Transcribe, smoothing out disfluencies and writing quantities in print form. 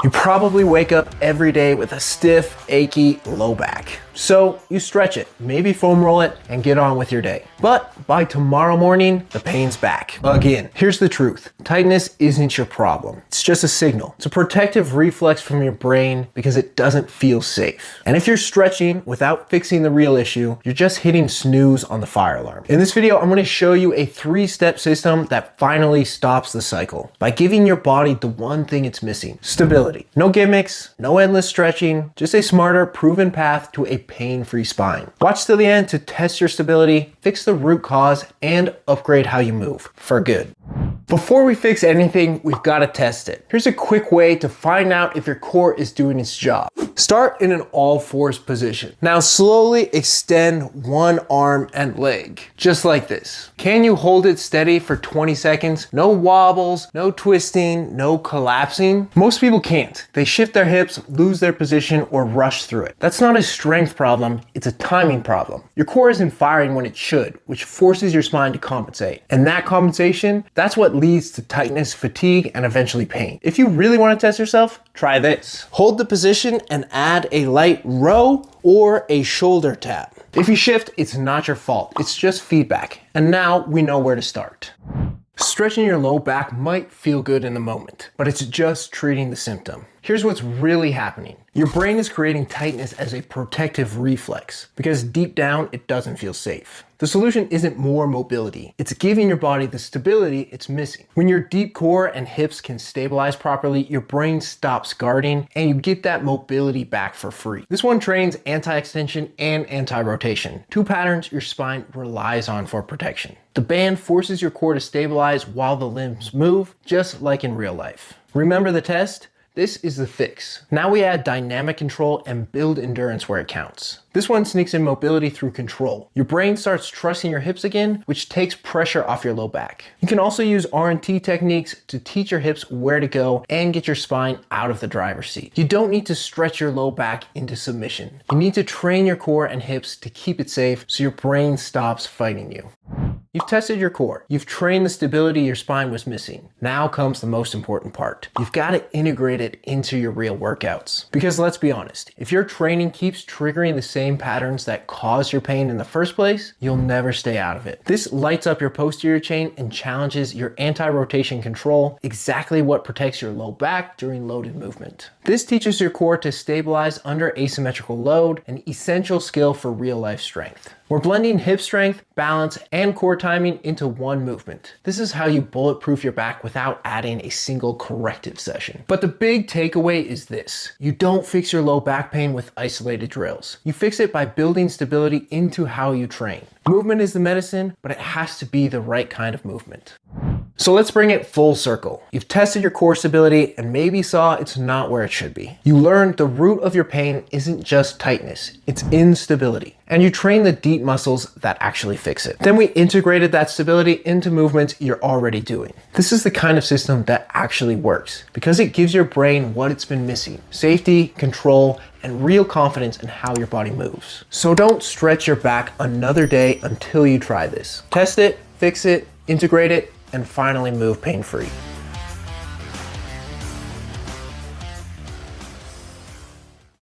You probably wake up every day with a stiff, achy low back. So you stretch it, maybe foam roll it, and get on with your day. But by tomorrow morning, the pain's back. Again, here's the truth. Tightness isn't your problem. It's just a signal. It's a protective reflex from your brain because it doesn't feel safe. And if you're stretching without fixing the real issue, you're just hitting snooze on the fire alarm. In this video, I'm going to show you a 3-step system that finally stops the cycle by giving your body the one thing it's missing: stability. No gimmicks, no endless stretching, just a smarter, proven path to a pain-free spine. Watch till the end to test your stability, fix the root cause, and upgrade how you move for good. Before we fix anything, we've got to test it. Here's a quick way to find out if your core is doing its job. Start in an all-fours position. Now slowly extend one arm and leg, just like this. Can you hold it steady for 20 seconds? No wobbles, no twisting, no collapsing. Most people can't. They shift their hips, lose their position, or rush through it. That's not a strength problem, it's a timing problem. Your core isn't firing when it should, which forces your spine to compensate. And that compensation, that's what leads to tightness, fatigue, and eventually pain. If you really want to test yourself, try this. Hold the position and add a light row or a shoulder tap. If you shift, it's not your fault. It's just feedback. And now we know where to start. Stretching your low back might feel good in the moment, but it's just treating the symptom. Here's what's really happening. Your brain is creating tightness as a protective reflex because deep down it doesn't feel safe. The solution isn't more mobility. It's giving your body the stability it's missing. When your deep core and hips can stabilize properly, your brain stops guarding and you get that mobility back for free. This one trains anti-extension and anti-rotation, 2 patterns your spine relies on for protection. The band forces your core to stabilize while the limbs move, just like in real life. Remember the test? This is the fix. Now we add dynamic control and build endurance where it counts. This one sneaks in mobility through control. Your brain starts trusting your hips again, which takes pressure off your low back. You can also use R&T techniques to teach your hips where to go and get your spine out of the driver's seat. You don't need to stretch your low back into submission. You need to train your core and hips to keep it safe so your brain stops fighting you. You've tested your core. You've trained the stability your spine was missing. Now comes the most important part. You've got to integrate it into your real workouts. Because let's be honest, if your training keeps triggering the same patterns that caused your pain in the first place, you'll never stay out of it. This lights up your posterior chain and challenges your anti-rotation control, exactly what protects your low back during loaded movement. This teaches your core to stabilize under asymmetrical load, an essential skill for real-life strength. We're blending hip strength, balance, and core timing into one movement. This is how you bulletproof your back without adding a single corrective session. But the big takeaway is this: you don't fix your low back pain with isolated drills. You fix it by building stability into how you train. Movement is the medicine, but it has to be the right kind of movement. So let's bring it full circle. You've tested your core stability and maybe saw it's not where it should be. You learned the root of your pain isn't just tightness, it's instability. And you train the deep muscles that actually fix it. Then we integrated that stability into movements you're already doing. This is the kind of system that actually works because it gives your brain what it's been missing: safety, control, and real confidence in how your body moves. So don't stretch your back another day until you try this. Test it, fix it, integrate it, and finally move pain-free.